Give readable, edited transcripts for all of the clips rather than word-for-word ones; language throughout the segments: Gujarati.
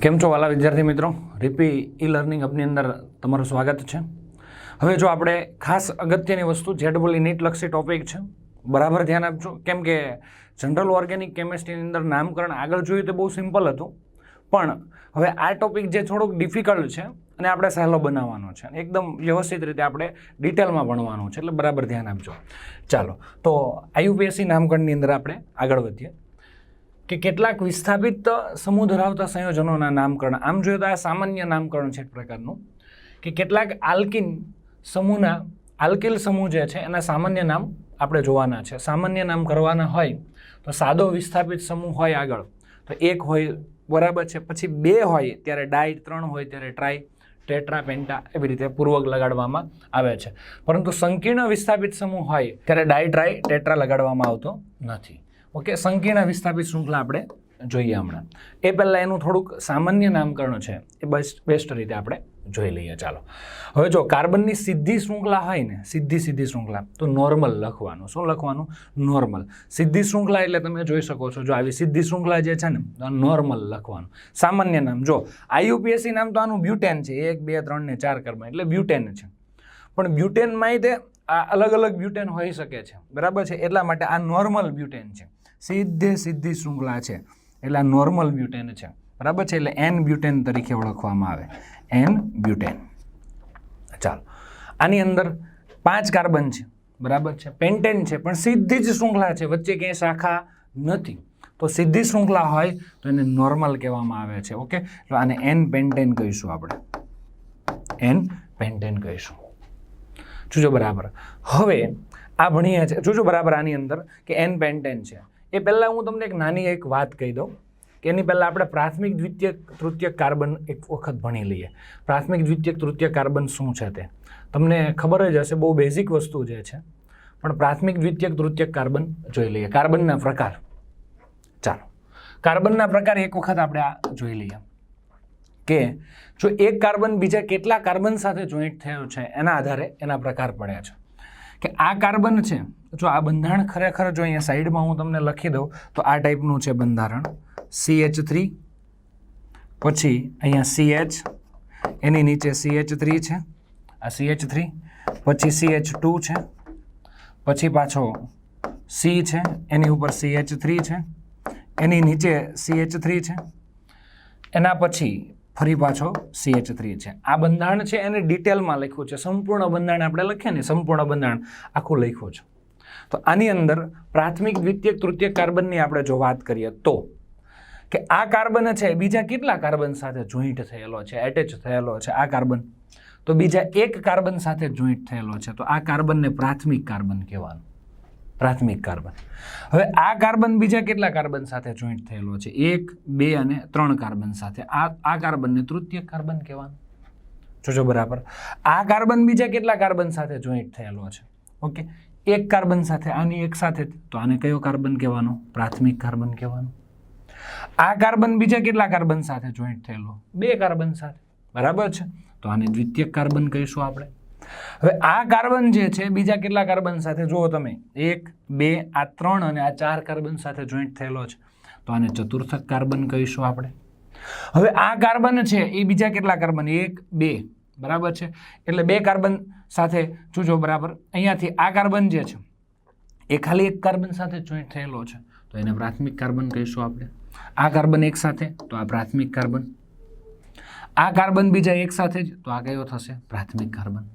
કેમ છો વાલા વિદ્યાર્થી મિત્રો, રીપી ઈ લર્નિંગ હબની અંદર તમારું સ્વાગત છે. હવે જો આપણે ખાસ અગત્યની વસ્તુ જેડબલ નીટ લક્ષી ટોપિક છે, બરાબર ધ્યાન આપજો. કેમ કે જનરલ ઓર્ગેનિક કેમિસ્ટ્રીની અંદર નામકરણ આગળ જોયું તો બહુ સિમ્પલ હતું, પણ હવે આ ટોપિક જે થોડુંક ડિફિકલ્ટ છે અને આપણે સહેલો બનાવવાનો છે, એકદમ વ્યવસ્થિત રીતે આપણે ડિટેલમાં ભણવાનું છે, એટલે બરાબર ધ્યાન આપજો. ચાલો તો આઈયુપીએસસી નામકરણની અંદર આપણે આગળ વધીએ કે કેટલાક વિસ્થાપિત સમૂહ ધરાવતા સંયોજનોના નામકરણ. આમ જોઈએ તો આ સામાન્ય નામકરણ છે એક પ્રકારનું, કે કેટલાક આલ્કિન સમૂહના આલ્કિલ સમૂહ જે છે એના સામાન્ય નામ આપણે જોવાના છે. સામાન્ય નામ કરવાના હોય તો સાદો વિસ્થાપિત સમૂહ હોય આગળ તો એક હોય, બરાબર છે, પછી બે હોય ત્યારે ડાય, ત્રણ હોય ત્યારે ટ્રાય, ટેટ્રા, પેન્ટા, એવી રીતે પૂર્વક લગાડવામાં આવે છે. પરંતુ સંકીર્ણ વિસ્થાપિત સમૂહ હોય ત્યારે ડાય, ટ્રાય, ટેટ્રા લગાડવામાં આવતો નથી. ઓકે, સંકીર્ણ વિસ્થાપિત શૃંખલા આપણે જોઈએ હમણાં. એ પહેલાં એનું થોડુંક સામાન્ય નામકરણ છે એ બેસ્ટ રીતે આપણે જોઈ લઈએ. ચાલો હવે જો કાર્બનની સીધી શૃંખલા હોય ને, સીધી શૃંખલા, તો નોર્મલ લખવાનું. શું લખવાનું? નોર્મલ. સીધી શૃંખલા એટલે તમે જોઈ શકો છો, જો આવી સીધી શૃંખલા જે છે ને તો નોર્મલ લખવાનું. સામાન્ય નામ જો આઈયુપીએસસી નામ તો આનું બ્યુટેન છે, 1, 2, 3 ને 4 કાર્બન એટલે બ્યુટેન છે. પણ બ્યુટેનમાં તે આ અલગ અલગ બ્યુટેન હોઈ શકે છે, બરાબર છે, એટલા માટે આ નોર્મલ બ્યુટેન છે. સીધી શૃંખલા છે એટલે આ નોર્મલ બ્યુટેન છે, બરાબર છે, એટલે એન બ્યુટેન તરીકે ઓળખવામાં આવે, એન બ્યુટેન. ચાલો આની અંદર 5 કાર્બન છે, બરાબર છે, પેન્ટેન છે, પણ સીધી જ શૃંખલા છે, વચ્ચે ક્યાંય શાખા નથી. તો સીધી શૃંખલા હોય તો એને નોર્મલ કહેવામાં આવે છે. ઓકે, તો આને એન પેન્ટેન કહીશું આપણે, એન પેન્ટેન કહીશું. જોજો બરાબર. હવે આ ભણીએ છે, જોજો બરાબર આની અંદર કે એન પેન્ટેન છે. એ પહેલાં હું તમને એક નાની એક વાત કહી દઉં કે એની પહેલાં આપણે પ્રાથમિક, દ્વિતીયક, તૃતીયક કાર્બન એક વખત ભણી લઈએ. પ્રાથમિક, દ્વિતીયક, તૃતીયક કાર્બન શું છે તે તમને ખબર જ હશે, બહુ બેઝિક વસ્તુ જે છે, પણ પ્રાથમિક, દ્વિતીયક, તૃતીયક કાર્બન જોઈ લઈએ. કાર્બનના પ્રકાર. ચાલો કાર્બનના પ્રકાર એક વખત આપણે આ જોઈ લઈએ કે જો એક કાર્બન બીજા કેટલા કાર્બન સાથે જોઈન્ટ થયો છે એના આધારે એના પ્રકાર પડ્યા છે. કે આ કાર્બન છે, જો આ બંધારણ ખરેખર જો અહીંયા સાઈડમાં હું તમને લખી દઉં તો આ ટાઈપનું છે બંધારણ. CH3, પછી અહીંયા CH, એની નીચે CH3 છે, આ CH3, પછી CH2 છે, પછી પાછો C છે, એની ઉપર CH3 છે, એની નીચે CH3 છે, એના પછી ફરી પાછો CH3 છે. આ બંધારણ છે એને ડિટેલમાં લખ્યું છે, સંપૂર્ણ બંધારણ આપણે લખીએ ને, સંપૂર્ણ બંધારણ આખું લખ્યું છે. તો આની અંદર પ્રાથમિક, દ્વિતીયક, તૃતીયક કાર્બનની આપણે જો વાત કરીએ તો કે આ કાર્બન છે બીજા કેટલા કાર્બન સાથે જોઈન્ટ થયેલો છે, એટેચ થયેલો છે આ કાર્બન, તો બીજા એક કાર્બન સાથે જોઈન્ટ થયેલો છે, તો આ કાર્બનને પ્રાથમિક કાર્બન કહેવાનું, પ્રાથમિક કાર્બન. હવે આ કાર્બન બીજા કેટલા કાર્બન સાથે જોઈન્ટ થયેલો છે? 1, 2 અને 3 કાર્બન સાથે. આ કાર્બનને તૃતીયક કાર્બન કહેવાનું. જોજો બરાબર. આ કાર્બન બીજા કેટલા કાર્બન સાથે જોઈન્ટ થયેલો છે? ઓકે, એક કાર્બન સાથે, આની એક સાથે, તો આને કયો કાર્બન કહેવાનો? પ્રાથમિક કાર્બન કહેવાનું. આ કાર્બન બીજા કેટલા કાર્બન સાથે જોઈન્ટ થયેલો? 2 કાર્બન સાથે, બરાબર છે, તો આને દ્વિતીયક કાર્બન કહીશું આપણે. હવે આ કાર્બન જે છે બીજા કેટલા કાર્બન સાથે જુઓ તમે, 1, 2, આ 3 અને આ 4 કાર્બન સાથે જોઈન્ટ થયેલો છે, તો આને ચતુર્થક કાર્બન કહીશું આપણે. હવે આ કાર્બન છે એ બીજા કેટલા કાર્બન? 1, 2, બરાબર છે, એટલે 2 કાર્બન સાથે જોજો બરાબર. અહીંયાથી આ કાર્બન જે છે એ ખાલી એક કાર્બન સાથે જોઈન્ટ થયેલો છે, તો એને પ્રાથમિક કાર્બન કહીશું આપણે. આ કાર્બન એક સાથે, તો આ પ્રાથમિક કાર્બન. આ કાર્બન બીજા એક સાથે જ, તો આ કયો થશે? પ્રાથમિક કાર્બન.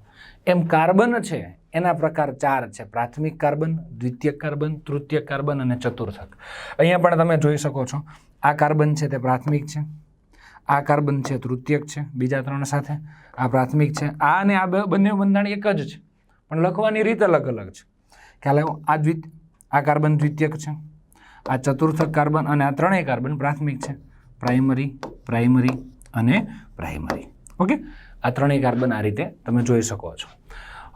એમ કાર્બન છે એના પ્રકાર 4 છે: પ્રાથમિક કાર્બન, દ્વિતીયક કાર્બન, તૃતીયક કાર્બન અને ચતુર્થક. અહીંયા પણ તમે જોઈ શકો છો, આ કાર્બન છે તે પ્રાથમિક છે, આ કાર્બન છે તૃતીયક છે બીજા 3 સાથે, આ પ્રાથમિક છે. આ અને આ બંને બંધારણ એક જ છે, પણ લખવાની રીત અલગ અલગ છે. ખ્યાલ આવ્યો? આ કાર્બન દ્વિતીયક છે, આ ચતુર્થક કાર્બન, અને આ 3 કાર્બન પ્રાથમિક છે, પ્રાઇમરી, પ્રાઇમરી અને પ્રાઇમરી. ઓકે, આ 3 કાર્બન આ રીતે તમે જોઈ શકો છો.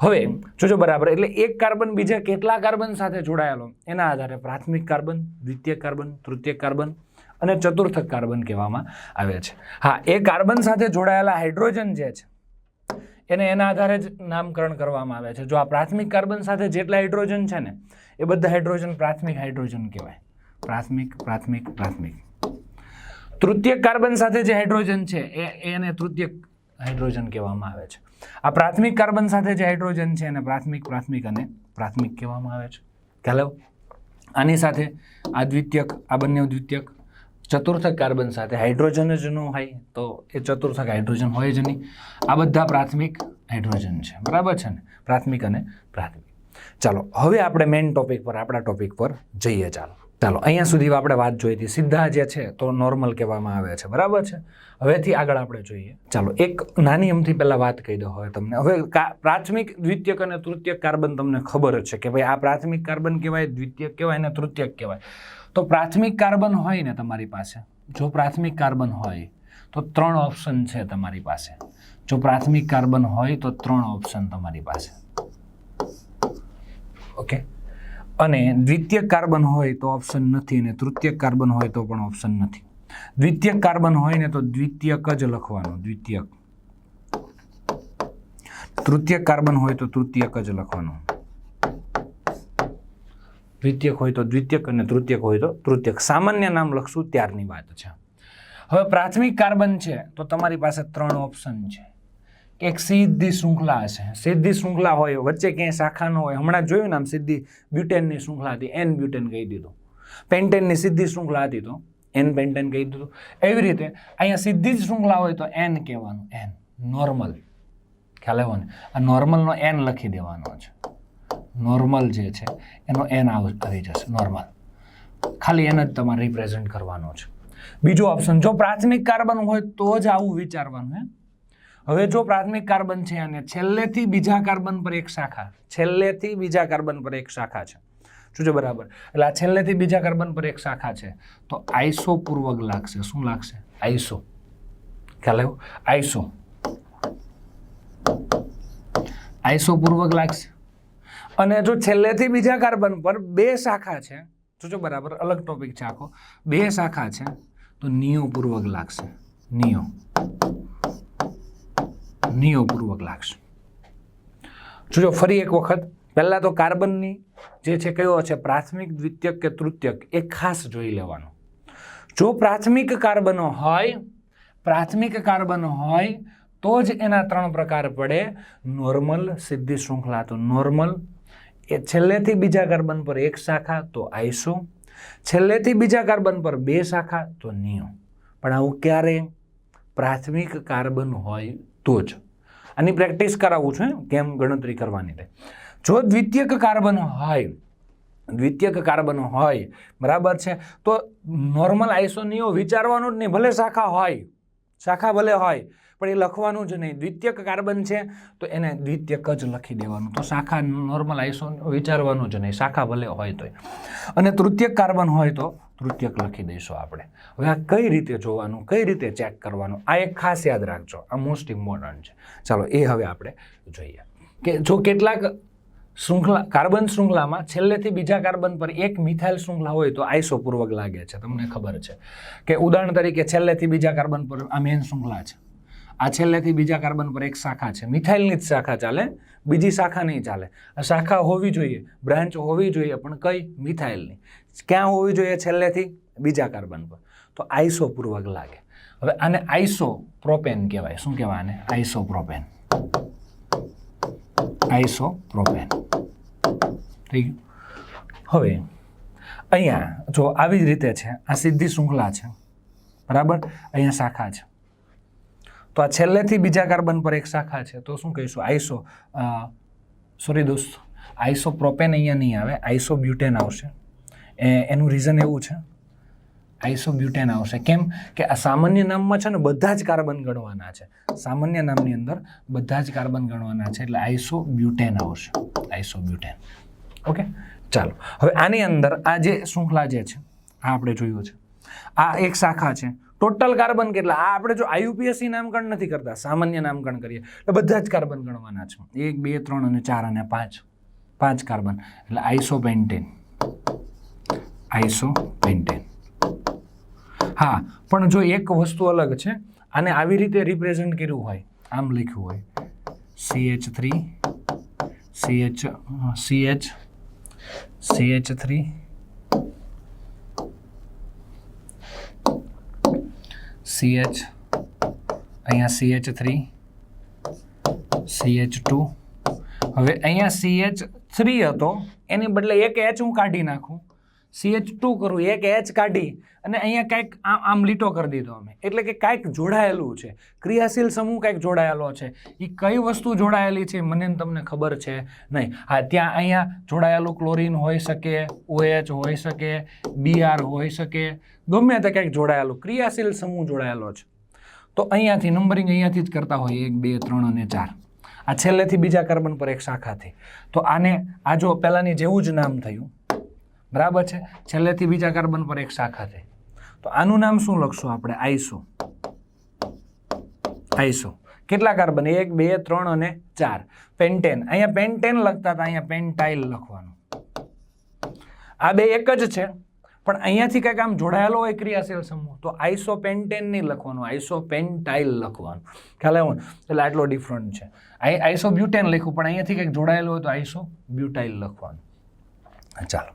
હવે જોજો બરાબર, એટલે એક કાર્બન બીજા કેટલા કાર્બન સાથે જોડાયેલો એના આધારે પ્રાથમિક કાર્બન, દ્વિતીયક કાર્બન, તૃતીયક કાર્બન અને ચતુર્થક કાર્બન કહેવામાં આવે છે. હા, એ કાર્બન સાથે જોડાયેલા હાઇડ્રોજન જે છે એને એના આધારે જ નામકરણ કરવામાં આવે છે. જો આ પ્રાથમિક કાર્બન સાથે જેટલા હાઇડ્રોજન છે ને એ બધા હાઇડ્રોજન પ્રાથમિક હાઇડ્રોજન કહેવાય. પ્રાથમિક, પ્રાથમિક, પ્રાથમિક. તૃતીયક કાર્બન સાથે જે હાઇડ્રોજન છે એને તૃતીયક હાઇડ્રોજન કહેવામાં આવે છે. આ પ્રાથમિક કાર્બન સાથે જે હાઇડ્રોજન છે એને પ્રાથમિક અને પ્રાથમિક કહેવામાં આવે છે. ખ્યાલ? આની સાથે આ દ્વિતીયક, આ બંને દ્વિતીયક. ચતુર્થક કાર્બન સાથે હાઇડ્રોજન જ ન હોય તો એ ચતુર્થક હાઇડ્રોજન હોય જ નહીં. આ બધા પ્રાથમિક હાઇડ્રોજન છે, બરાબર છે ને? પ્રાથમિક અને પ્રાથમિક. ચાલો હવે આપણે મેઇન ટોપિક પર, આપણા ટોપિક પર જઈએ. ચાલો અહીંયા સુધી આપણે વાત જોઈ હતી. સીધા જે છે તો નોર્મલ કહેવામાં આવે છે, બરાબર છે? હવેથી આગળ આપણે જોઈએ. ચાલો એક નાની અમથી પહેલાં વાત કહી દો હવે તમને. હવે પ્રાથમિક, દ્વિતીયક અને તૃતીયક કાર્બન તમને ખબર જ છે કે ભાઈ આ પ્રાથમિક કાર્બન કહેવાય, દ્વિતીયક કહેવાય અને તૃતીયક કહેવાય. તો પ્રાથમિક કાર્બન હોય ને તમારી પાસે, જો પ્રાથમિક કાર્બન હોય તો 3 ઓપ્શન છે તમારી પાસે. જો પ્રાથમિક કાર્બન હોય તો 3 ઓપ્શન તમારી પાસે. ઓકે. અને દ્વિતીયક કાર્બન હોય તો ઓપ્શન નથી, અને તૃતીયક કાર્બન હોય તો પણ ઓપ્શન નથી. દ્વિતીયક કાર્બન હોય ને તો દ્વિતીયક જ લખવાનું, દ્વિતીયક. તૃતીયક કાર્બન હોય તો તૃતીયક જ લખવાનું. દ્વિતીયક હોય તો દ્વિતીયક અને તૃતીયક હોય તો તૃતીયક. સામાન્ય નામ લખશું ત્યારની વાત છે. હવે પ્રાથમિક કાર્બન છે તો તમારી પાસે 3 ઓપ્શન છે. એક સીધી શૃંખલા હશે, સીધી શૃંખલા હોય, વચ્ચે ક્યાંય શાખા ન હોય. હમણાં જોયું ને આમ સીધી બ્યુટેનની શૃંખલા હતી, એન બ્યુટેન કહી દીધું. પેન્ટેનની સીધી શૃંખલા હતી તો એન પેન્ટેન કહી દીધું. એવી રીતે અહીંયા સીધી જ શૃંખલા હોય તો એન કહેવાનું, એન નોર્મલ. ખ્યાલ આવ્યો ને? આ નોર્મલનો એન લખી દેવાનો છે. નોર્મલ જે છે એનો એન આવી જશે, નોર્મલ. ખાલી એને જ તમારે રિપ્રેઝેન્ટ કરવાનો છે. બીજો ઓપ્શન, જો પ્રાથમિક કાર્બન હોય તો જ આવું વિચારવાનું. હવે જો પ્રાથમિક કાર્બન છે અને છેલ્લેથી બીજા કાર્બન પર એક શાખા, છેલ્લેથી બીજા કાર્બન પર એક શાખા છે, જોજો બરાબર. એટલે આ છેલ્લેથી બીજા કાર્બન પર એક શાખા છે તો આઈસો પૂર્વક લાગશે. શું લાગશે? આઈસો. ખ્યાલ આવ્યો? આઈસો. આઈસો પૂર્વક લાગશે. અને જો છેલ્લેથી બીજા કાર્બન પર 2 શાખા છે, જોજો બરાબર, અલગ ટોપિક છે આખો, 2 શાખા છે તો નિયો પૂર્વક લાગશે. નિયો પૂર્વક લાગશે. જોજો ફરી એક વખત, પહેલા તો કાર્બનની જે છે કયો છે, પ્રાથમિક, દ્વિતીયક કે તૃતીયક, એ ખાસ જોઈ લેવાનું. જો પ્રાથમિક કાર્બનો હોય, પ્રાથમિક કાર્બનો હોય તો જ એના 3 પ્રકાર પડે. નોર્મલ, સીધી શૃંખલા તો નોર્મલ, એ છેલ્લેથી બીજા કાર્બન પર એક શાખા તો આઈસો, છેલ્લેથી બીજા કાર્બન પર 2 શાખા તો નિયો. પણ આવું ક્યારે? પ્રાથમિક કાર્બન હોય તો જ. આની પ્રેક્ટિસ કરાવું છું કેમ ગણતરી કરવાની છે. જો દ્વિતીયક કાર્બન હોય, દ્વિતીયક કાર્બન હોય, બરાબર છે, તો નોર્મલ આઈસોનિયો વિચારવાનું જ નહીં. ભલે શાખા હોય, શાખા ભલે હોય, પણ એ લખવાનું જ નહીં. દ્વિતીયક કાર્બન છે તો એને દ્વિતીયક જ લખી દેવાનું. તો શાખા નોર્મલ આઈસોનિયો વિચારવાનું જ નહીં, શાખા ભલે હોય તોય. અને તૃતીયક કાર્બન હોય તો તૃતીયક લખી દઈશું આપણે. હવે આ કઈ રીતે જોવાનું, કઈ રીતે ચેક કરવાનું, આ એક ખાસ યાદ રાખજો. આ મોસ્ટ ઇમ્પોર્ટન્ટ છે. ચાલો એ હવે આપણે જોઈએ કે જો કેટલાક શૃંખલા, કાર્બન શૃંખલામાં છેલ્લેથી બીજા કાર્બન પર એક મિથાઇલ શૃંખલા હોય તો આઈસો પૂર્વક લાગે છે. તમને ખબર છે કે ઉદાહરણ તરીકે છેલ્લેથી બીજા કાર્બન પર આ મેઇન શૃંખલા છે, આ છેલ્લેથી બીજા કાર્બન પર એક શાખા છે, મિથાઇલની જ શાખા ચાલે, બીજી શાખા નહીં ચાલે. આ શાખા હોવી જોઈએ, બ્રાન્ચ હોવી જોઈએ, પણ કઈ? મિથાઇલની. ક્યાં હોવી જોઈએ? છેલ્લેથી બીજા કાર્બન પર. તો આઈસો પૂર્વક લાગે. હવે આને આઈસો પ્રોપેન કહેવાય. શું કહેવાય આને? Iso propane. Iso propane. થઈ ગયું. હવે અહીંયા જો આવી જ રીતે છે, આ સીધી શૃંખલા છે, બરાબર, અહીંયા શાખા છે. તો આ છેલ્લેથી બીજા કાર્બન પર એક શાખા છે તો શું કહીશું? આઈસો, સોરી દોસ્તો, આઈસો પ્રોપેન અહીંયા નહીં આવે, આઈસો બ્યુટેન આવશે. એનું રીઝન એવું છે, આઈસો બ્યુટેન આવશે. કેમ કે આ સામાન્ય નામમાં છે ને બધા જ કાર્બન ગણવાના છે. સામાન્ય નામની અંદર બધા જ કાર્બન ગણવાના છે, એટલે આઈસો બ્યુટેન આવશે. Iso butane. ઓકે, ચાલો હવે આની અંદર આ જે શૃંખલા જે છે આ આપણે જોયું છે, આ એક શાખા છે. ટોટલ કાર્બન કેટલા? આ આપણે જો આઈયુપીએસસી નામકરણ નથી કરતા, સામાન્ય નામકરણ કરીએ તો બધા જ કાર્બન ગણવાના છે. 1, 2, 3 અને 4 અને 5, 5 કાર્બન, એટલે આઈસોપેન્ટેન. આઈસોપેન્ટેન. હા, પણ જો એક વસ્તુ અલગ છે, આને આવી રીતે રિપ્રેઝેન્ટ કર્યું હોય, આમ લખ્યું હોય CH3 CH3 CH, અહીંયા CH3, CH2. હવે અહીંયા CH3 હતો, એની બદલે એક H હું કાઢી નાખું, CH2 કરું, એક H કાઢી અને અહીંયા કાંઈક આમ લીટો કરી દીધો અમે, એટલે કે કાંઈક જોડાયેલું છે, ક્રિયાશીલ સમૂહ કાંઈક જોડાયેલો છે. એ કઈ વસ્તુ જોડાયેલી છે મને તમને ખબર છે નહીં. હા, ત્યાં અહીંયા જોડાયેલું ક્લોરીન હોઈ શકે, OH હોઈ શકે, Br હોઈ શકે, ગમે તે કંઈક જોડાયેલું ક્રિયાશીલ સમૂહ જોડાયેલો છે. તો અહીંયાથી નંબરિંગ અહીંયાથી જ કરતા હોય 1 2 3 અને 4. આ છેલ્લેથી બીજા કાર્બન પર એક શાખા થઈ, તો આને આ જો પહેલાની જેવું જ નામ થયું, બરાબર છે. છેલ્લેથી બીજા કાર્બન પર એક શાખા થઈ, તો આનું નામ શું લખશું આપણે? આઈસો. આઈસો કેટલા કાર્બન? 1 2 3 અને 4. પેન્ટેન, અહીંયા પેન્ટેન લખતા હતા, અહીંયા પેન્ટાઇલ લખવાનું. આ બે એક જ છે, પણ અહીંયાથી કંઈક આમ જોડાયેલો હોય ક્રિયાશીલ સમૂહ, તો આઈસોપેન્ટેન નહીં લખવાનું, આઈસોપેન્ટાઇલ લખવાનું. ખ્યાલ આવ્યો ને? એટલે આટલો ડિફરન્ટ છે. આઈસોબ્યુટેન લખ્યું, પણ અહીંયાથી કંઈક જોડાયેલું હોય તો આઈસોબ્યુટાઇલ લખવાનું. ચાલો,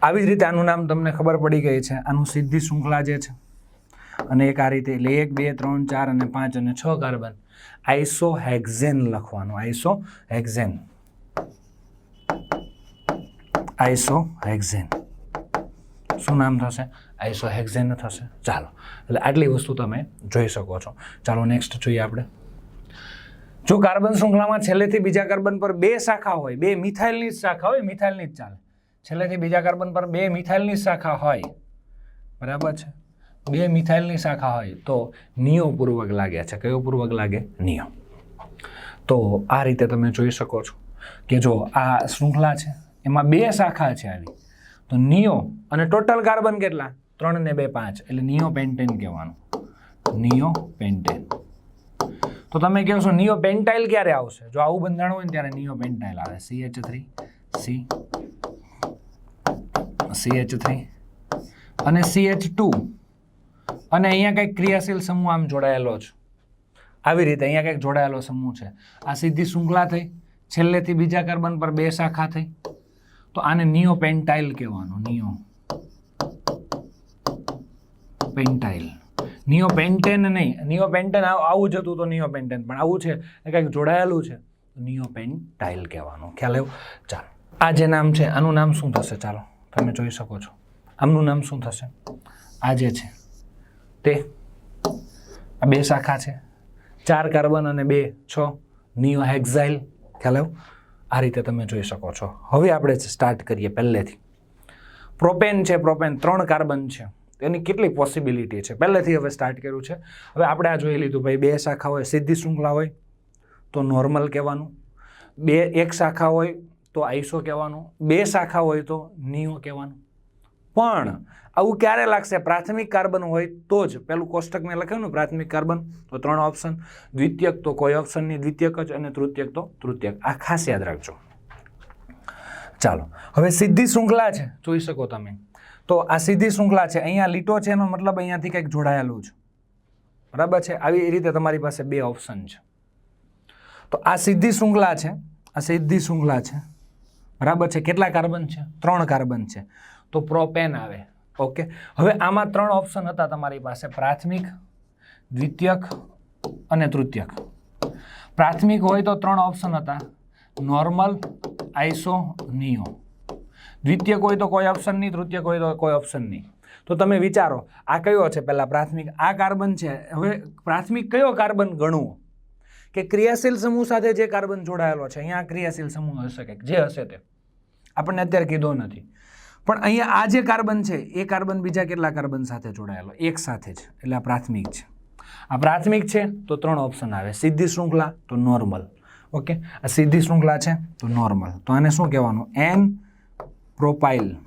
આવી જ રીતે આનું નામ તમને ખબર પડી ગઈ છે. આનું સીધી શૃંખલા જે છે, અને એક આ રીતે, એટલે 1 2 3 4 અને 5 અને 6 કાર્બન. આઈસોહેક્ઝેન લખવાનું, આઈસોહેક્ઝેન. આઈસોહેક્ઝેન શું નામ થશે? આઈસોહેક્ઝેન થશે. ચાલો, એટલે આટલી વસ્તુ તમે જોઈ શકો છો. ચાલો નેક્સ્ટ જોઈએ આપણે. જો કાર્બન શૃંખલામાં છેલ્લેથી બીજા કાર્બન પર બે શાખા હોય, બે મિથાઇલની જ શાખા હોય, મિથાઇલની જ ચાલે, છેલ્લેથી બીજા કાર્બન પર બે મિથાઇલની શાખા હોય, બરાબર છે, બે મિથાઇલની શાખા હોય, તો નિયો પૂર્વક લાગે છે. કયો પૂર્વક લાગે? નિયો. તો આ રીતે તમે જોઈ શકો છો કે જો આ શૃંખલા છે, એમાં બે શાખા છે આવી, તો નિયો, અને ટોટલ કાર્બન કેટલા? 3 ને 2 5, એટલે નિયોપેન્ટેન કહેવાનું. નિયોપેન્ટેન. તો તમે કહો છો નિયોપેન્ટાઇલ ક્યારે આવશે? જો આવું બંધારણ હોય ને ત્યારે નિયોપેન્ટાઇલ આવે. CH3 C, CH3 અને CH2, અને અહીંયા કંઈક ક્રિયાશીલ સમૂહ આમ જોડાયેલો છે, આવી રીતે અહીંયા કંઈક જોડાયેલો સમૂહ છે. આ સીધી શૃંખલા થઈ, છેલ્લેથી બીજા કાર્બન પર બે શાખા થઈ, તો આને નિયોપેન્ટાઇલ કહેવાનું. નિયોપેન્ટાઇલ. નિયોપેન્ટેન નહીં, નિયોપેન્ટેન આવું જ હતું તો નિયોપેન્ટેન, પણ આવું છે કંઈક જોડાયેલું છે, નિયોપેન્ટાઇલ કહેવાનું. ખ્યાલ આવ્યો? ચાલો, આ જે નામ છે આનું નામ શું થશે? ચાલો તમે જોઈ શકો છો, આમનું નામ શું થશે? આ જે છે તે, આ બે શાખા છે, 4 કાર્બન અને 2 6, નિયોહેક્ઝાઇલ. ખ્યાલ આવ્યો? આ રીતે તમે જોઈ શકો છો. હવે આપણે સ્ટાર્ટ કરીએ પહેલેથી. પ્રોપેન છે, પ્રોપેન 3 કાર્બન છે, એની કેટલી પોસિબિલિટી છે પહેલેથી હવે સ્ટાર્ટ કર્યું છે. હવે આપણે આ જોઈ લીધું ભાઈ, બે શાખા હોય, સીધી શૃંખલા હોય તો નોર્મલ કહેવાનું, એક શાખા હોય તો આઈસો કહેવાનું, બે શાખા હોય તો નિયો કહેવાનું. પણ આવું ક્યારે લાગશે? પ્રાથમિક કાર્બન હોય તો જ. પેલું કોષ્ટક મેં લખ્યું ને, પ્રાથમિક કાર્બન તો 3 ઓપ્શન, દ્વિતીયક તો કોઈ ઓપ્શન નહીં, દ્વિતીયક જ, અને તૃતીયક તો તૃતીયક. આ ખાસ યાદ રાખજો. ચાલો, હવે સીધી શૃંખલા છે, જોઈ શકો તમે. તો આ સીધી શૃંખલા છે, અહીંયા લીટો છે, એનો મતલબ અહીંયાથી કંઈક જોડાયેલું છે, બરાબર છે. આવી રીતે તમારી પાસે બે ઓપ્શન છે. તો આ સીધી શૃંખલા છે, આ સીધી શૃંખલા છે, બરાબર છે. કેટલા કાર્બન છે? 3 કાર્બન છે, તો પ્રોપેન આવે. ઓકે, હવે આમાં 3 ઓપ્શન હતા તમારી પાસે, પ્રાથમિક, દ્વિતીયક અને તૃતીયક. પ્રાથમિક હોય તો 3 ઓપ્શન હતા, નોર્મલ, આઈસો, નિયો. દ્વિતીયક હોય તો કોઈ ઓપ્શન નહીં, તૃતીયક હોય તો કોઈ ઓપ્શન નહીં. તો તમે વિચારો, આ કયો છે? પહેલા પ્રાથમિક, આ કાર્બન છે. હવે પ્રાથમિક કયો કાર્બન ગણવો? કે ક્રિયાશીલ સમૂહ સાથે જે કાર્બન જોડાયેલો છે, અહીંયા ક્રિયાશીલ સમૂહ હશે કે જે હશે તે આપણને અત્યારે કીધો નથી, પણ અહીંયા આ જે કાર્બન છે એ કાર્બન બીજા કેટલા કાર્બન સાથે જોડાયેલો? એક સાથે જ, એટલે આ પ્રાથમિક છે. આ પ્રાથમિક છે તો 3 ઓપ્શન આવે, સીધી શૃંખલા તો નોર્મલ. ઓકે, આ સીધી શૃંખલા છે તો નોર્મલ, તો આને શું કહેવાનું? N propyl.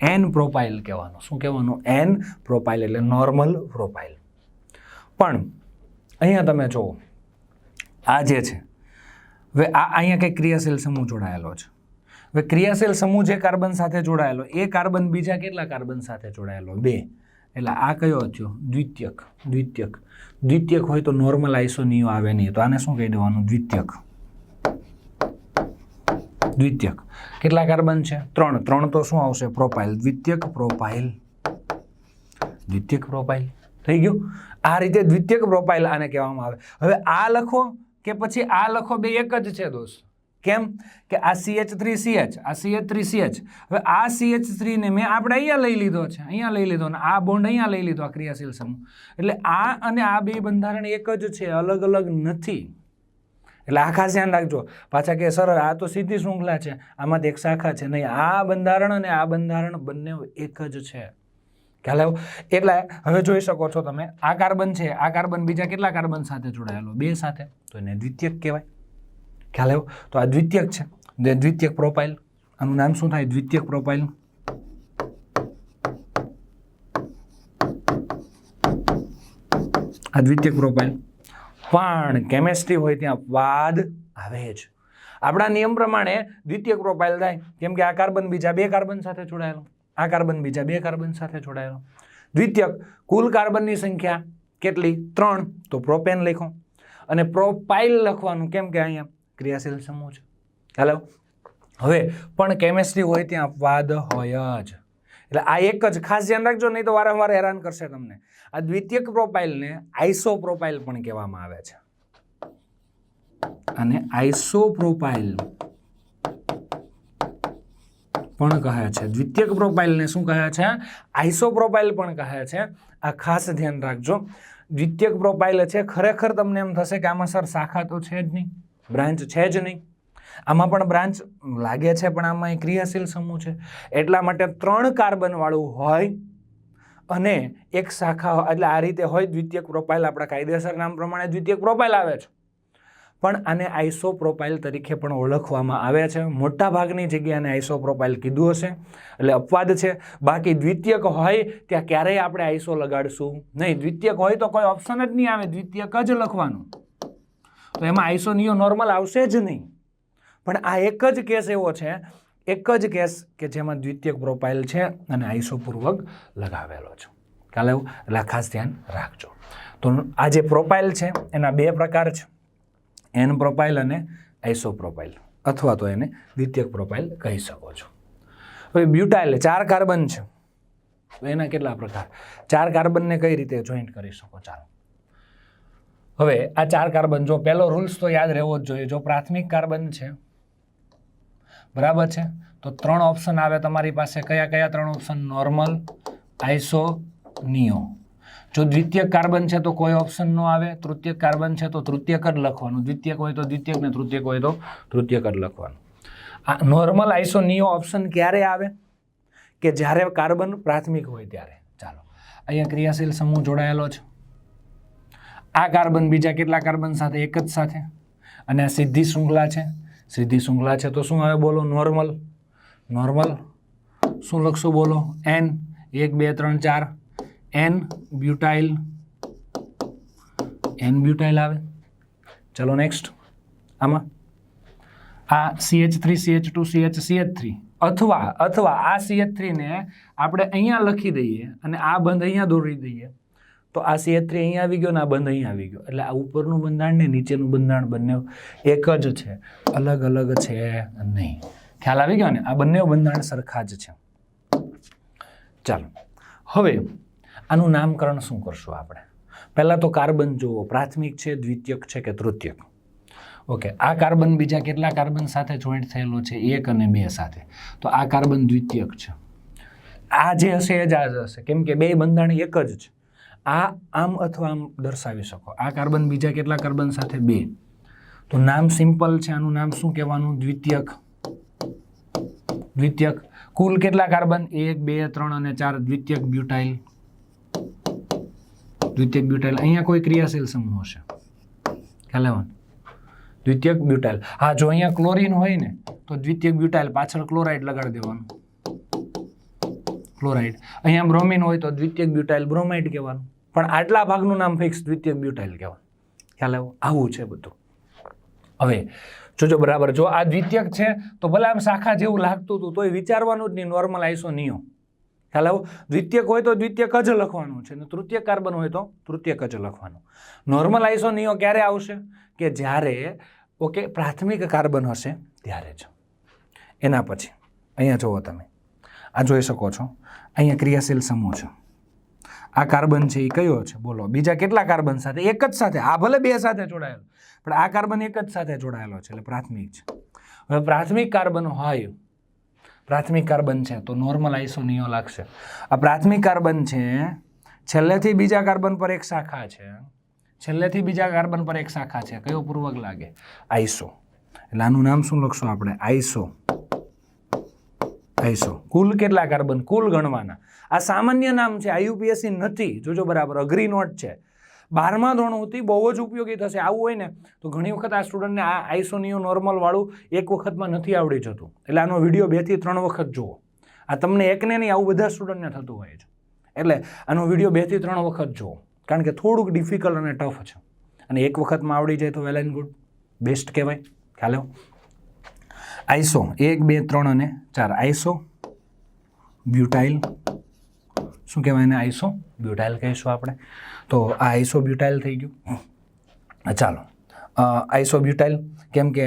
એન પ્રોપાઇલ કહેવાનું. શું કહેવાનું? એન પ્રોપાઇલ, એટલે નોર્મલ પ્રોપાઇલ. પણ અહીંયા તમે જુઓ, આ જે છે, હવે અહીંયા કંઈક ક્રિયાશીલ સમૂહ જોડાયેલો છે. હવે ક્રિયાશીલ સમૂહ જે કાર્બન સાથે જોડાયેલો, એ કાર્બન બીજા કેટલા કાર્બન સાથે જોડાયેલો? 2. એટલે આ કયો થયો? દ્વિતીયક. દ્વિતીયક. દ્વિતીયક હોય તો નોર્મલ આઈસો નિયો આવે નહીં, તો આને શું કહી દેવાનું? દ્વિતીયક. દ્વિતીયક. કેટલા કાર્બન છે? 3. 3 તો શું આવશે? પ્રોપાઇલ. દ્વિતીયક પ્રોપાઇલ. દ્વિતીયક પ્રોફાઇલ થઈ ગયું. આ રીતે દ્વિતીયક પ્રોફાઇલ આને કહેવામાં આવે. હવે આ લખો કે પછી આ લખો, બે એક જ છે દોસ્ત. કેમ કે આ CH3CH, આ CH3CH. હવે આ CH3 ને મેં આપણે અહીંયા લઈ લીધો છે, અહીંયા લઈ લીધો, અને આ બોન્ડ અહીંયા લઈ લીધો, આ ક્રિયાશીલ સમૂહ. એટલે આ અને આ બે બંધારણ એક જ છે, અલગ અલગ નથી. એટલે આ ખાસ ધ્યાન રાખજો. પાછા કે સર આ તો સીધી શૃંખલા છે, આમાંથી એક શાખા છે. નહીં, આ બંધારણ અને આ બંધારણ બંને એક જ છે. ખ્યાલ આવ્યો? એટલે હવે જોઈ શકો છો તમે, આ કાર્બન છે, આ કાર્બન બીજા કેટલા કાર્બન સાથે જોડાયેલો? 2 સાથે. તો એને દ્વિતીયક કહેવાય. ખ્યાલ આવ્યો? તો આ દ્વિતીયક છે, દ્વિતીયક પ્રોફાઇલ. આનું નામ શું થાય? દ્વિતીયક પ્રોફાઇલ. આ દ્વિતીયક પ્રોફાઇલ. પણ કેમેસ્ટ્રી હોય ત્યાં વાદ આવે જ. આપણા નિયમ પ્રમાણે દ્વિતીયક પ્રોફાઇલ થાય કેમ કે આ કાર્બન બીજા 2 કાર્બન સાથે જોડાયેલો, આ કાર્બન બીજા 2 કાર્બન સાથે જોડાયેલો. દ્વિતીયક કુલ કાર્બનની સંખ્યા કેટલી? 3. તો પ્રોપેન લખો, અને પ્રોફાઇલ લખવાનું કેમ કે અહીંયા ક્રિયાશીલ સમૂહ છે. હાલો, હવે પણ કેમેસ્ટ્રી હોય ત્યાં અપવાદ હોય જ. એટલે આ એક જ ખાસ ધ્યાન રાખજો, નહીં તો વારંવાર હેરાન કરશે તમને. આ દ્વિતીયક પ્રોફાઇલને આઇસોપ્રોપાઇલ પણ કહેવામાં આવે છે. અને આઇસોપ્રોપાઇલ પણ કહે છે. દ્વિતીયક પ્રોફાઇલને શું કહે છે? આઇસોપ્રોપાઇલ પણ કહે છે. આ ખાસ ધ્યાન રાખજો. દ્વિતીયક પ્રોફાઇલ છે, ખરેખર તમને એમ થશે કે આમાં સર શાખા તો છે જ નહીં, બ્રાન્ચ છે જ નહીં. આમાં પણ બ્રાન્ચ લાગે છે, પણ આમાં ક્રિયાશીલ સમૂહ છે. એટલા માટે 3 કાર્બન વાળું હોય અને એક શાખા, એટલે આ રીતે હોય દ્વિતીયક પ્રોફાઇલ. આપણા કાયદેસર નામ પ્રમાણે દ્વિતીયક પ્રોફાઇલ આવે છે, પણ આને આઇસોપ્રોપાઇલ તરીકે પણ ઓળખવામાં આવે છે. મોટા ભાગની જગ્યાએ આઇસોપ્રોપાઇલ કીધું હશે, એટલે અપવાદ છે. બાકી દ્વિતીયક હોય ત્યાં ક્યારેય આપણે આઇસો લગાડશું નહીં. દ્વિતીયક હોય તો કોઈ ઓપ્શન જ નહીં આવે, દ્વિતીયક જ લખવાનું. તો એમાં આઇસો નિયો નોર્મલ આવશે જ નહીં. પણ આ એક જ કેસ એવો છે, એક જ કેસ કે જેમાં દ્વિતીયક પ્રોફાઇલ છે અને આઇસોપૂર્વક લગાવેલો છે. ખ્યાલ આવ્યો? એટલે ખાસ ધ્યાન રાખજો. તો આ જે પ્રોફાઇલ છે એના 2 પ્રકાર છે, એન પ્રોફાઇલ અને આઇસો પ્રોફાઇલ, અથવા તો એને દ્વિતીયક પ્રોફાઇલ કહી શકો છો. હવે બ્યુટાઇલ 4 કાર્બન છે, તો એના કેટલા પ્રકાર? 4 કાર્બનને કઈ રીતે જોઈન્ટ કરી શકો? ચાલો હવે આ 4 કાર્બન, જો પહેલો રૂલ્સ તો યાદ રહેવો જ જોઈએ. જો પ્રાથમિક કાર્બન છે, બરાબર છે, તો 3 ઓપ્શન આવે તમારી પાસે. કયા કયા 3 ઓપ્શન? Normal, iso, neo. જો દ્વિતીયક કાર્બન છે તો કોઈ ઓપ્શન ન આવે. તૃતીયક કાર્બન છે તો તૃતીયક જ લખવાનું. દ્વિતીયક હોય તો દ્વિતીયક, ને તૃતીયક હોય તો તૃતીયક જ લખવાનું. આ નોર્મલ, આઇસો, નિયો ઓપ્શન ક્યારે આવે? કે જ્યારે કાર્બન પ્રાથમિક હોય ત્યારે. ચાલો, અહીંયા ક્રિયાશીલ સમૂહ જોડાયેલો છે. આ કાર્બન બીજા કેટલા કાર્બન સાથે? એક જ સાથે. અને આ સીધી શૃંખલા છે, સીધી શૃંખલા છે, તો શું આવે? બોલો. નોર્મલ. નોર્મલ શું લખશો? બોલો. N 1 2 3 4 N butyl. N butyl આવે. ચલો નેક્સ્ટ. આમાં આ CH3 CH2 CH3, અથવા આ CH3 ને આપણે અહીંયા લખી દઈએ અને આ બંધ અહીંયા દોરી દઈએ, તો આ CH3 અહીંયા આવી ગયો ને આ બંધ અહીંયા આવી ગયો. એટલે આ ઉપરનું બંધારણ ને નીચેનું બંધારણ બંને એક જ છે, અલગ અલગ છે નહીં. ખ્યાલ આવી ગયો ને? આ બંને બંધારણ સરખા જ છે. ચાલો, હવે આનું નામકરણ શું કરશું આપણે? પહેલાં તો કાર્બન જુઓ, પ્રાથમિક છે, દ્વિતીયક છે કે તૃતીયક? ઓકે, આ કાર્બન બીજા કેટલા કાર્બન સાથે જોઈન્ટ થયેલો છે? 1 અને 2 સાથે. તો આ કાર્બન દ્વિતીયક છે. આ જે હશે એ જ આ જ હશે, કેમ કે 2 બંધારણ એક જ છે. આ આમ અથવા આમ દર્શાવી શકો. આ કાર્બન બીજા કેટલા કાર્બન સાથે? 2. તો નામ સિમ્પલ છે, આનું નામ શું કહેવાનું? દ્વિતીયક. દ્વિતીયક. કુલ કેટલા કાર્બન? 1 2 3 અને 4. દ્વિતીયક બ્યુટાઇલ. દ્વિતીયક બ્યુટાઇલ. અહીંયા કોઈ ક્રિયાશીલ સમૂહ હશે, ખ્યાલ આવ્યો? દ્વિતીયક બ્યુટાઇલ. હા, જો અહીંયા ક્લોરીન હોય ને તો દ્વિતીયક બ્યુટાઇલ, પાછળ ક્લોરાઇડ લગાડી દેવાનું, ક્લોરાઇડ. અહીંયા બ્રોમિન હોય તો દ્વિતીયક બ્યુટાઇલ બ્રોમાઇડ કહેવાનું. પણ આટલા ભાગનું નામ ફિક્સ દ્વિતીયક બ્યુટાઇલ કહેવાનું. ખ્યાલ આવ્યો? આવું છે બધું. હવે જોજો બરાબર, જો આ દ્વિતીયક છે તો ભલે આમ શાખા જેવું લાગતું હતું તોય વિચારવાનું જ નહીં. Normal, iso, neo. ખ્યાલ આવ્યો? દ્વિતીયક હોય તો દ્વિતીયક જ લખવાનું છે, ને તૃતીયક કાર્બન હોય તો તૃતીયક જ લખવાનું. નોર્મલ, આઇસો, નિયો ક્યારે આવશે? કે જ્યારે ઓકે પ્રાથમિક કાર્બન હશે ત્યારે જ. એના પછી અહીંયા જુઓ તમે, આ જોઈ શકો છો, અહીંયા ક્રિયાશીલ સમૂહ છે. આ કાર્બન છે એ કયો છે બોલો? બીજા કેટલા કાર્બન સાથે? એક જ સાથે. આ ભલે બે સાથે જોડાયેલો, પણ આ કાર્બન એક જ સાથે જોડાયેલો છે, એટલે પ્રાથમિક છે. હવે પ્રાથમિક કાર્બન હોય, પ્રાથમિક કાર્બન છે તો નોર્મલ આઇસોનિયો લાગશે. આ પ્રાથમિક કાર્બન છે, છેલ્લેથી બીજા કાર્બન પર એક શાખા છે, છેલ્લેથી બીજા કાર્બન પર એક શાખા છે, કયો પૂર્વક લાગે? આઈસો. એટલે આનું નામ શું લખશું આપણે? આઈસો. આઈસો. કુલ કેટલા કાર્બન? કુલ ગણવાના. આ સામાન્ય નામ છે, આઈયુપીએસસી નથી, જોજો બરાબર, અઘરી નોટ છે. 12મા ધોરણ સુધી બહુ જ ઉપયોગી થશે. આવું હોય ને તો ઘણી વખત આ સ્ટુડન્ટને આ આઈસોનિયો નોર્મલ વાળું એક વખતમાં નથી આવડી જતું, એટલે આનો વિડીયો 2 થી 3 વખત જુઓ. આ તમને એકને નહીં, આવું બધા સ્ટુડન્ટને થતું હોય છે, એટલે આનો વિડીયો 2 થી 3 વખત જુઓ, કારણ કે થોડુંક ડિફિકલ્ટ અને ટફ છે, અને એક વખતમાં આવડી જાય તો વેલ એન્ડ ગુડ, બેસ્ટ કહેવાય. ખ્યાલ આવ્યો? આઈસો 1 2 3 અને 4. Iso butyl. શું કહેવાય એને? આઈસો બ્યુટાઇલ કહીશું આપણે. તો આ આઈસો બ્યુટાઇલ થઈ ગયું. ચાલો, આઈસો બ્યુટાઇલ, કેમ કે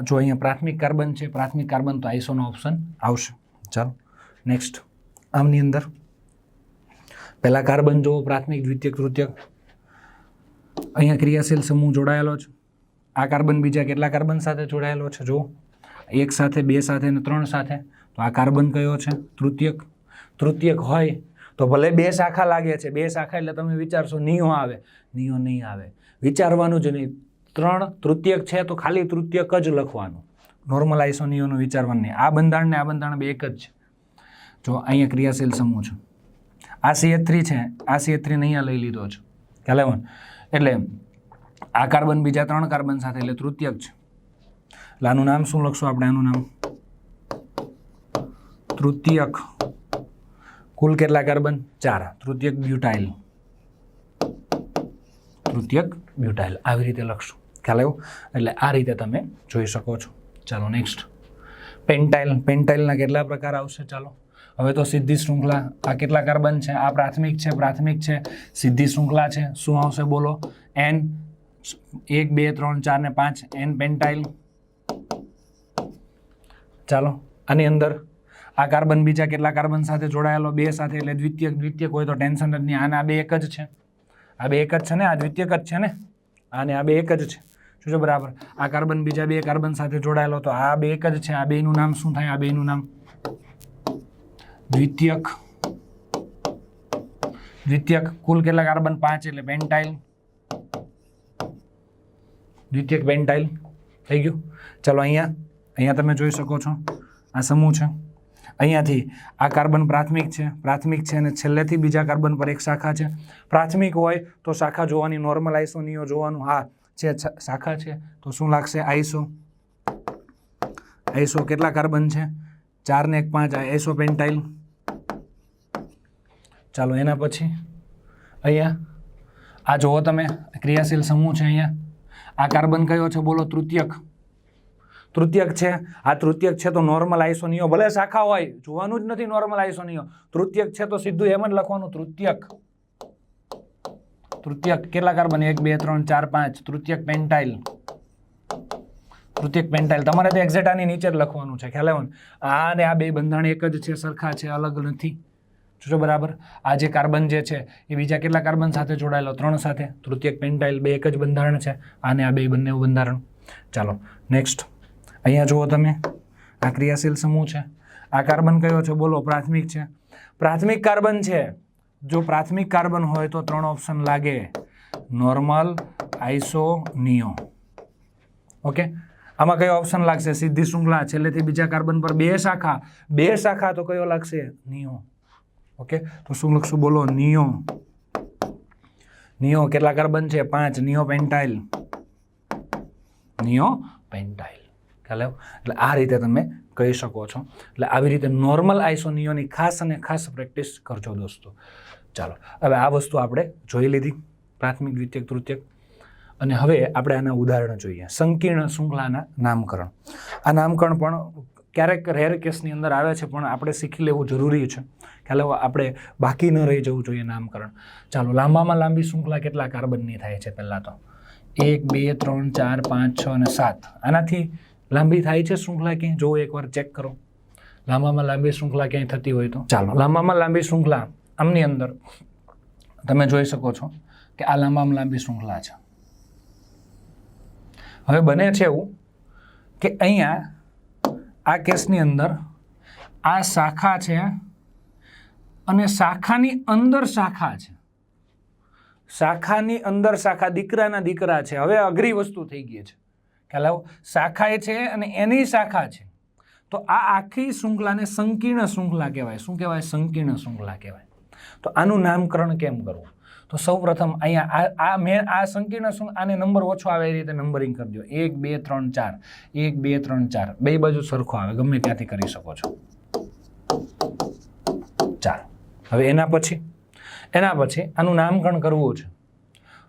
જો અહીંયા પ્રાથમિક કાર્બન છે, પ્રાથમિક કાર્બન, તો આઈસોનો ઓપ્શન આવશે. ચાલો નેક્સ્ટ. આમની અંદર પહેલા કાર્બન જુઓ, પ્રાથમિક, દ્વિતીયક, તૃતીયક. અહીંયા ક્રિયાશીલ સમૂહ જોડાયેલો છે. આ કાર્બન બીજા કેટલા કાર્બન સાથે જોડાયેલો છે? જુઓ, 1 સાથે, 2 સાથે અને 3 સાથે. તો આ કાર્બન કયો છે? તૃતીયક. તૃતીયક હોય તો ભલે 2 શાખા લાગે છે, 2 શાખા એટલે તમે વિચારશો નિયો આવે, નિયો નહીં આવે, વિચારવાનું જ નહીં. 3 તૃતીયક છે તો ખાલી તૃતીયક જ લખવાનું, નોર્મલ આઇસોનિયોનું વિચારવાનું નહીં. આ બંધારણ ને આ બંધારણ બે એક જ છે. જો અહીંયા ક્રિયાશીલ સમૂહ છે, આ CH3 છે, આ CH3 ને અહીંયા લઈ લીધો છે, ખ્યાલ આવ્યો ને? એટલે આ કાર્બન બીજા 3 કાર્બન સાથે, એટલે તૃતીયક છે. એટલે આનું નામ શું લખશું આપણે? આનું નામ તૃતીયક. કુલ કેટલા કાર્બન? 4. તૃતીયક બ્યુટાઇલ. તૃતીયક બ્યુટાઇલ આવી રીતે લખશું, ખ્યાલ આવ્યો? એટલે આ રીતે તમે જોઈ શકો છો. ચાલો નેક્સ્ટ. પેન્ટાઇલ. પેન્ટાઇલના કેટલા પ્રકાર આવશે? ચાલો હવે તો સીધી શૃંખલા. આ કેટલા કાર્બન છે? આ પ્રાથમિક છે, પ્રાથમિક છે, સીધી શૃંખલા છે. શું આવશે બોલો? N 1 2 3 4 ને 5, N પેન્ટાઇલ. ચાલો આની અંદર આ કાર્બન બીજા કેટલા કાર્બન સાથે જોડાયેલો? 2 સાથે, એટલે દ્વિતીયક. દ્વિતીયક હોય તો ટેન્શન જ નહીં. આને આ 2 એક જ છે, આ 2 એક જ છે ને, આ દ્વિતીયક જ છે ને, આને આ 2 એક જ છે. શું બરાબર? આ કાર્બન બીજા 2 કાર્બન સાથે જોડાયેલો, તો આ 2 એક જ છે. આ 2નું નામ શું થાય? આ 2નું નામ દ્વિતીયક. દ્વિતીયક. કુલ કેટલા કાર્બન? 5, એટલે પેન્ટાઇલ. દ્વિતીયક પેન્ટાઇલ થઈ ગયું. ચાલો અહીંયા તમે જોઈ શકો છો આ સમૂહ છે. અહીંયાથી આ કાર્બન પ્રાથમિક છે, પ્રાથમિક છે, અને છેલ્લેથી બીજા કાર્બન પર એક શાખા છે. પ્રાથમિક હોય તો શાખા જોવાની, નોર્મલ આઇસોનિયો જોવાનું. હા છે, શાખા છે તો શું લાગશે? આઈસો. આઈસો કેટલા કાર્બન છે? 4 ને 1 5, આઈસો પેન્ટાઇલ. ચાલો એના પછી અહીંયા આ જુઓ તમે, ક્રિયાશીલ સમૂહ છે. અહીંયા આ કાર્બન કયો છે બોલો? તૃતીયક. તૃતીયક છે. આ તૃતીયક છે તો નોર્મલ આઇસોનિયો, ભલે શાખા હોય, જોવાનું જ નથી નોર્મલ આઇસોનિયો. તૃતીયક છે તો સીધું એમ જ લખવાનું તૃતીયક. તૃતીયક કેટલા કાર્બન? 1 2 3 4 5, તૃતીયક પેન્ટાઇલ. તૃતીયક પેન્ટાઇલ તમારે તો એક્ઝેક્ટ આની નીચે જ લખવાનું છે, ખ્યાલ આવ્યો ને? આ ને આ 2 બંધારણ એક જ છે, સરખા છે, અલગ નથી. જો બરાબર. આ જે કાર્બન જે છે એ બીજા કેટલા કાર્બન સાથે જોડાયેલો? 3 સાથે. તૃતીયક પેન્ટાઇલ 2 એક જ બંધારણ છે, આને આ 2 બંને બંધારણ. ચાલો નેક્સ્ટ. અહીંયા જુઓ તમે, આ ક્રિયાશીલ સમૂહ છે. આ કાર્બન કયો છે બોલો? પ્રાથમિક છે. પ્રાથમિક કાર્બન છે, જો પ્રાથમિક કાર્બન હોય તો 3 ઓપ્શન લાગે: નોર્મલ, આઈસો, નિયો. ઓકે, આમાં કયો ઓપ્શન લાગશે? સીધી શૃંખલા, છેલ્લેથી બીજા કાર્બન પર 2 શાખા. 2 શાખા તો કયો લાગશે? નિયો. ઓકે, તો શું લખશું બોલો? નિયો. નિયો કેટલા કાર્બન છે? 5, નિયો પેન્ટાઇલ. નિયો પેન્ટાઇલ. ખ્યાલ આવ્યો? એટલે આ રીતે તમે કહી શકો છો. એટલે આવી રીતે નોર્મલ આઇસોનિયોની ખાસ અને ખાસ પ્રેક્ટિસ કરજો દોસ્તો. ચાલો હવે આ વસ્તુ આપણે જોઈ લીધી, પ્રાથમિક, દ્વિતીયક, તૃતીયક. અને હવે આપણે આના ઉદાહરણ જોઈએ. સંકીર્ણ શૃંખલાના નામકરણ. આ નામકરણ પણ ક્યારેક રેર કેસની અંદર આવે છે, પણ આપણે શીખી લેવું જરૂરી છે. ખ્યાલ આવ્યો? આપણે બાકી ન રહી જવું જોઈએ નામકરણ. ચાલો, લાંબામાં લાંબી શૃંખલા કેટલા કાર્બનની થાય છે? પહેલાં તો 1 2 3 4 5 6 અને 7. આનાથી લાંબી થાય છે શૃંખલા ક્યાંય? જો એકવાર ચેક કરો લાંબામાં લાંબી શૃંખલા ક્યાંય થતી હોય તો. ચાલો, લાંબામાં લાંબી શૃંખલા આમની અંદર તમે જોઈ શકો છો કે આ લાંબામાં લાંબી શૃંખલા છે. હવે બને છે એવું કે અહીંયા આ કેસની અંદર આ શાખા છે અને શાખાની અંદર શાખા છે. શાખાની અંદર શાખા, દીકરાના દીકરા છે. હવે અઘરી વસ્તુ થઈ ગઈ છે. ખ્યાલ આવો? શાખા એ છે અને એની શાખા છે. તો આ આખી શૃંખલાને સંકીર્ણ શૃંખલા કહેવાય. શું કહેવાય? સંકીર્ણ શૃંખલા કહેવાય. તો આનું નામકરણ કેમ કરવું? તો સૌપ્રથમ અહીંયા આ સંકીર્ણ આને નંબર ઓછો આવે એ રીતે નંબરિંગ કરી દો. 1 2 3 4, 1 2 3 4, બે બાજુ સરખો આવે, ગમે ત્યાંથી કરી શકો છો. ચાલો, હવે એના પછી આનું નામકરણ કરવું છે.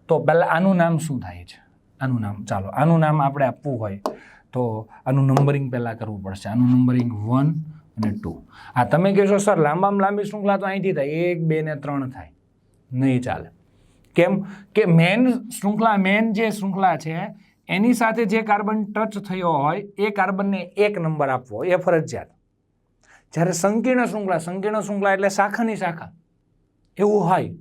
તો પહેલાં આનું નામ શું થાય છે? આનું નામ, ચાલો આનું નામ આપણે આપવું હોય તો આનું નંબરિંગ પહેલાં કરવું પડશે. આનું નંબરિંગ 1 અને 2. આ તમે કહેશો સર લાંબામાં લાંબી શૃંખલા તો અહીંથી થાય, 1 2 ને 3 થાય. નહીં ચાલે. કેમ કે મેન જે શૃંખલા છે એની સાથે જે કાર્બન ટચ થયો હોય એ કાર્બનને 1 નંબર આપવો એ ફરજિયાત. જ્યારે સંકીર્ણ શૃંખલા એટલે શાખાની શાખા એવું હોય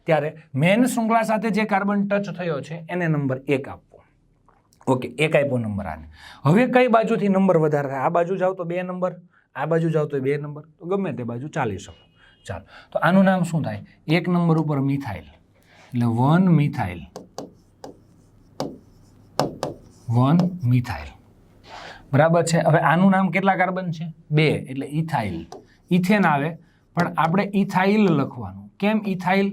ત્યારે મેન શૃંખલા સાથે જે કાર્બન ટચ થયો છે એને નંબર 1 આપવો. ઓકે, 1 આપ્યો નંબર આને. હવે કઈ બાજુથી નંબર વધારે થાય? આ બાજુ જાઓ તો 2 નંબર, આ બાજુ જાઓ તો 2 નંબર, તો ગમે તે બાજુ ચાલી શકો. ચાલો, તો આનું નામ શું થાય? 1 નંબર ઉપર મિથાઇલ, એટલે 1 મિથાઇલ. બરાબર છે. હવે આનું નામ કેટલા કાર્બન છે? 2, એટલે ઇથાઇલ. ઇથેન આવે પણ આપણે ઇથાઇલ લખવાનું. કેમ ઇથાઇલ?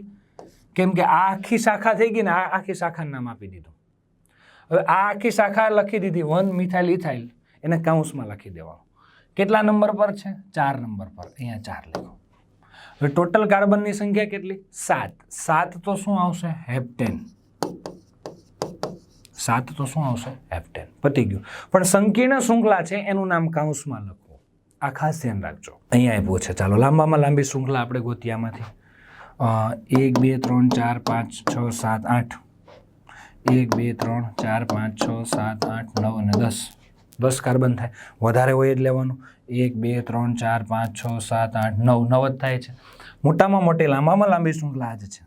કેમ કે આ આખી શાખા થઈ ગઈ ને, આ આખી શાખાનું નામ આપી દીધું. હવે આ આખી શાખા લખી દીધી 1 મિથાઇલ ઇથાઇલ, એને કાઉન્સમાં લખી દેવાનું. કેટલા નંબર પર છે? 4 નંબર પર. અહીંયા 4 લખો. હવે ટોટલ કાર્બનની સંખ્યા કેટલી? 7. 7 તો શું આવશે? હેપ્ટેન. 7 તો શું આવશે? હેપ્ટેન. પતી ગયું. પણ સંકીર્ણ શૃંખલા છે એનું નામ કાઉન્સમાં લખવું. આ ખાસ ધ્યાન રાખજો. અહીંયા આપ્યું છે. ચાલો, લાંબામાં લાંબી શૃંખલા આપણે ગોતીએ આમાંથી. 1 2 3 4 5 6 7 8. 1 2 3 4 5 6 7 8 9 અને 10. 10 કાર્બન થાય. વધારે હોય જ લેવાનું. 1 2 3 4 5 6 7 8 9 9 જ થાય છે. મોટામાં મોટી લાંબામાં લાંબી શૃંખલા જ છે.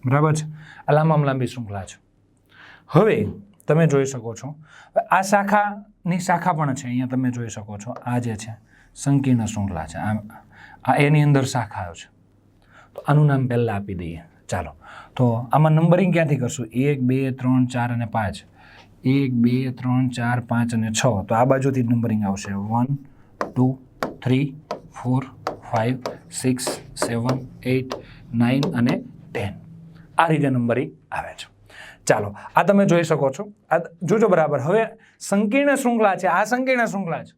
બરાબર છે. આ લાંબામાં લાંબી શૃંખલા છે. હવે તમે જોઈ શકો છો આ શાખાની શાખા પણ છે. અહીંયા તમે જોઈ શકો છો આ જે છે સંકીર્ણ શૃંખલા છે. આ એની અંદર શાખાઓ છે. તો આનું નામ પહેલાં આપી દઈએ. ચાલો, તો આમાં નંબરિંગ ક્યાંથી કરશું? 1 2 3 4 અને 5. 1 2 3 4 5 અને 6. તો આ બાજુથી નંબરિંગ આવશે. 1 2 3 4 5 6 7 8 9 અને 10. આ રીતે નંબરિંગ આવે છે. ચાલો, આ તમે જોઈ શકો છો. આ જોજો બરાબર. હવે સંકીર્ણ શૃંખલા છે, આ સંકીર્ણ શૃંખલા છે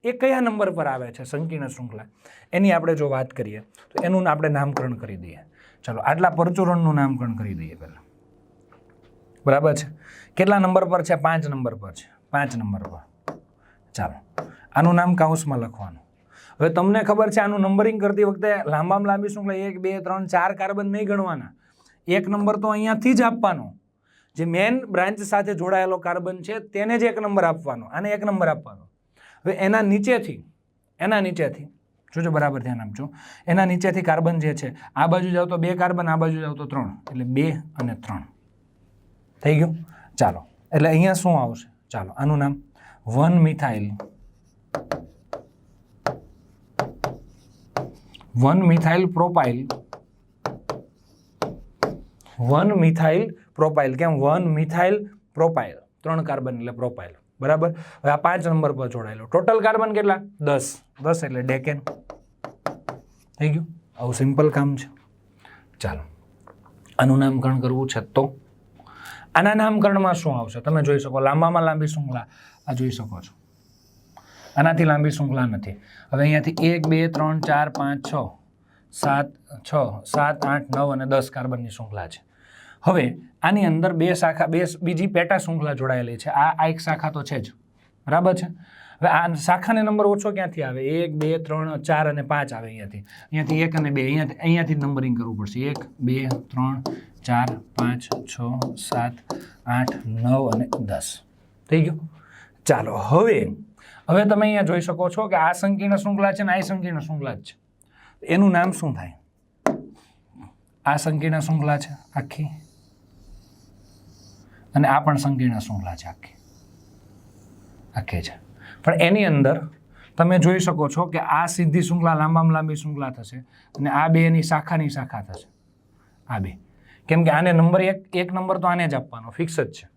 એ કયા નંબર પર આવે છે? સંકીર્ણ શૃંખલા એની આપણે જો વાત કરીએ તો એનું આપણે નામકરણ કરી દઈએ. ચાલો, આટલા પરચુરણનું નામકરણ કરી દઈએ પહેલાં. બરાબર છે. કેટલા નંબર પર છે? 5 નંબર પર છે. 5 નંબર પર. ચાલો, આનું નામ કાઉન્સમાં લખવાનું. હવે તમને ખબર છે આનું નંબરિંગ કરતી વખતે લાંબામાં લાંબી શૃંખલા 1 2 3 4 કાર્બન નહીં ગણવાના. 1 નંબર તો અહીંયાથી જ આપવાનો. જે મેન બ્રાન્ચ સાથે જોડાયેલો કાર્બન છે તેને જ 1 નંબર આપવાનો. આને 1 નંબર આપવાનો. હવે એના નીચેથી જોજો બરાબર ધ્યાન આપજો. એના નીચેથી કાર્બન જે છે આ બાજુ જાવ તો 2 કાર્બન, આ બાજુ જાવ તો 3, એટલે 2 અને 3 થઈ ગયું. ચાલો, એટલે અહીંયા શું આવશે? ચાલો, આનું નામ 1 methyl. 1 methyl propyl. 1 methyl propyl. કેમ? 1 મિથાઇલ પ્રોપાઇલ. 3 કાર્બન એટલે પ્રોપાઇલ. બરાબર. હવે આ 5 નંબર પર જોડાયેલો. ટોટલ કાર્બન કેટલા? 10. 10 એટલે ડેકેન. થઈ ગયું. આવું સિમ્પલ કામ છે. ચાલો, આનું નામકરણ કરવું છે તો આના નામકરણમાં શું આવશે? તમે જોઈ શકો લાંબામાં લાંબી શૃંખલા આ જોઈ શકો છો. આનાથી લાંબી શૃંખલા નથી. હવે અહીંયાથી 1 2 3 4 5 6 7 8 9 અને 10 કાર્બનની શૃંખલા છે. હવે આની અંદર 2 શાખા, 2 બીજી પેટા શૃંખલા જોડાયેલી છે. આ એક શાખા તો છે જ. બરાબર છે. હવે આ શાખાને નંબર ઓછો ક્યાંથી આવે? 1 2 3 4 અને 5 આવે. અહીંયાથી 1 અને 2 અહીંયાથી નંબરિંગ કરવું પડશે. 1 2 3 4 5 6 7 8 9 અને 10 થઈ ગયું. ચાલો, હવે તમે અહીંયા જોઈ શકો છો કે આ સંકીર્ણ શૃંખલા છે ને આ સંકીર્ણ શૃંખલા જ છે. એનું નામ શું થાય? આ સંકીર્ણ શૃંખલા છે આખી, અને આ પણ સંકીર્ણ શૃંખલા છે આખી છે. પણ એની અંદર તમે જોઈ શકો છો કે આ સીધી શૃંખલા લાંબામાં લાંબી શૃંખલા થશે અને આ બે એની શાખાની શાખા થશે. આ બે, કેમ કે આને નંબર એક નંબર તો આને જ આપવાનો, ફિક્સ જ છે.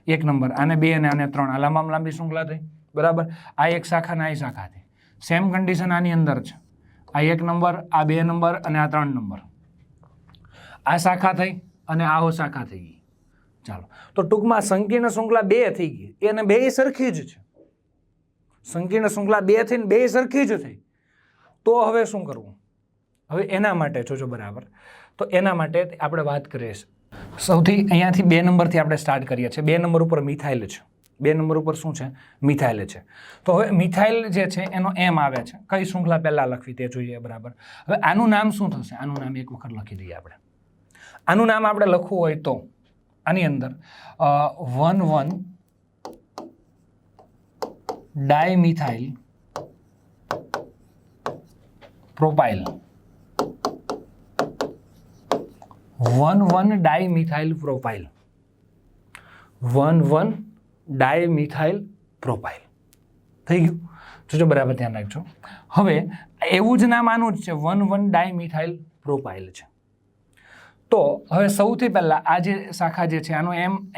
1 નંબર, આને 2 અને આને 3, આ લાંબામાં લાંબી શૃંખલા થઈ, બરાબર. આ એક શાખા ને આ શાખા થઈ. સેમ કન્ડિશન આની અંદર છે. આ 1 નંબર, આ 2 નંબર અને આ 3 નંબર, આ શાખા થઈ અને આ શાખા થઈ ગઈ. ચાલો, તો ટૂંકમાં સંકીર્ણ શૃંખલા 2 થઈ ગઈ, એને બે સરખી જ છે. સંકીર્ણ શૃંખલા 2 થઈને બે સરખી જ થઈ. તો હવે શું કરવું? હવે એના માટે જોજો બરાબર. તો એના માટે આપણે વાત કરીએ છીએ. સૌથી અહીંયાથી 2 નંબરથી આપણે સ્ટાર્ટ કરીએ છીએ. 2 નંબર ઉપર મિથાઇલ છે. 2 નંબર ઉપર શું છે? મિથાઇલ છે. તો હવે મિથાઇલ જે છે એનો એમ આવે છે. કઈ શૃંખલા પહેલા લખવી તે જોઈએ, બરાબર. હવે આનું નામ શું થશે? આનું નામ એક વખત લખી દઈએ આપણે. આનું નામ આપણે લખવું હોય તો આની અંદર 1,1 dimethyl propyl, 1,1 dimethyl propyl, 1,1 dimethyl propyl થઈ ગયું. જોજો બરાબર ધ્યાન રાખજો. હવે એવું જ નામ આનું જ છે, 1,1 ડાયમિથાઇલ પ્રોપાઇલ છે. તો હવે સૌથી પહેલા આ જે શાખા જે છે આનો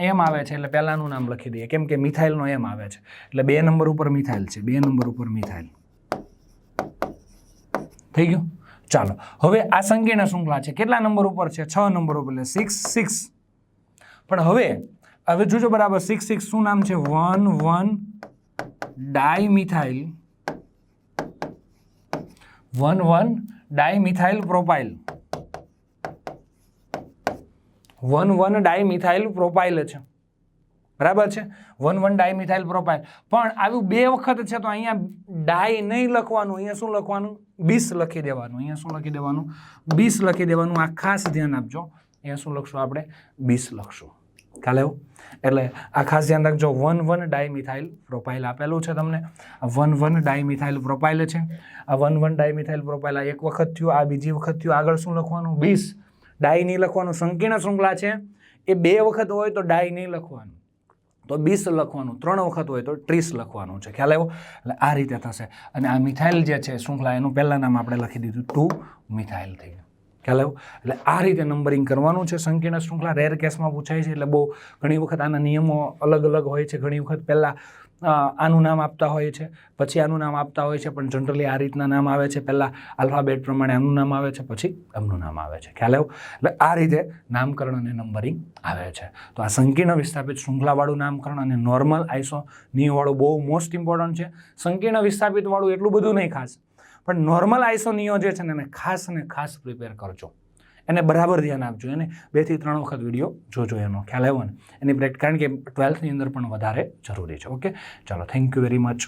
એમ આવે છે, એટલે પહેલાનું નામ લખી દઈએ, કેમ કે મિથાઇલનો એમ આવે છે. એટલે 2 નંબર ઉપર મિથાઇલ છે, 2 નંબર ઉપર મિથાઇલ થઈ ગયું. ચાલો, હવે આ સંકીર્ણ શૃંખલા છે. કેટલા નંબર ઉપર છે? 6 નંબર ઉપર, એટલે 6. પણ હવે જોજો બરાબર, 6 શું નામ છે? 1,1 dimethyl, 1,1 dimethyl propyl, 1,1 dimethyl propyl છે, બરાબર છે. 1,1 ડાયમિથાઇલ પ્રોપાઇલ. પણ આવ્યું 2 વખત છે, તો અહીંયા ડાય નહીં લખવાનું, અહીંયા શું લખવાનું? બીસ લખી દેવાનું. અહીંયા શું લખી દેવાનું? બીસ લખી દેવાનું. આ ખાસ ધ્યાન આપજો. અહીંયા શું લખશું આપણે? બીસ લખશું. ખ્યાલ આવ્યો? એટલે આ ખાસ ધ્યાન રાખજો. 1,1 ડાયમિથાઇલ પ્રોપાઇલ આપેલું છે તમને. આ 1,1 ડાયમિથાઇલ પ્રોપાઇલ છે. આ 1,1 ડાયમિથાઇલ પ્રોપાઇલ આ એક વખત થયું, આ બીજી વખત થયું. આગળ શું લખવાનું? બીસ. ડાય નહીં લખવાનું. સંકીર્ણ શૃંખલા છે એ 2 વખત હોય તો ડાય નહીં લખવાનું, તો 20 લખવાનું. 3 વખત હોય તો 30 લખવાનું છે. ખ્યાલ આવ્યો? એટલે આ રીતે થશે. અને આ મિથાઇલ જે છે શૃંખલા, એનું પહેલા નામ આપણે લખી દીધું 2 મિથાઇલ થઈ ગયું. ખ્યાલ આવ્યો? એટલે આ રીતે નંબરિંગ કરવાનું છે. સંકીર્ણ શૃંખલા રેર કેસમાં પૂછાય છે, એટલે બહુ ઘણી વખત આના નિયમો અલગ અલગ હોય છે. ઘણી વખત પહેલાં આનું નામ આપતા હોય છે, પછી આનું નામ આપતા હોય છે, પણ જનરલી આ રીતના નામ આવે છે. પહેલાં આલ્ફાબેટ પ્રમાણે આનું નામ આવે છે, પછી આમનું નામ આવે છે. ખ્યાલ આવ્યો? એટલે આ રીતે નામકરણ અને નંબરિંગ આવે છે. તો આ સંકીર્ણ વિસ્થાપિત શૃંખલાવાળું નામકરણ અને નોર્મલ આઇસોનિયોવાળું બહુ મોસ્ટ ઇમ્પોર્ટન્ટ છે. સંકીર્ણ વિસ્થાપિતવાળું એટલું બધું નહીં ખાસ, પણ નોર્મલ આઇસોનિયો જે છે ને એને ખાસ અને ખાસ પ્રિપેર કરજો. એને બરાબર ધ્યાન આપજો. એને 2 થી 3 વખત વિડીયો જોજો. એનો ખ્યાલ આવ્યો ને? એની પ્રેક્ટિસ, કારણ કે 12th ની અંદર પણ વધારે જરૂરી છે. ઓકે, ચાલો, થેન્ક યુ વેરી મચ.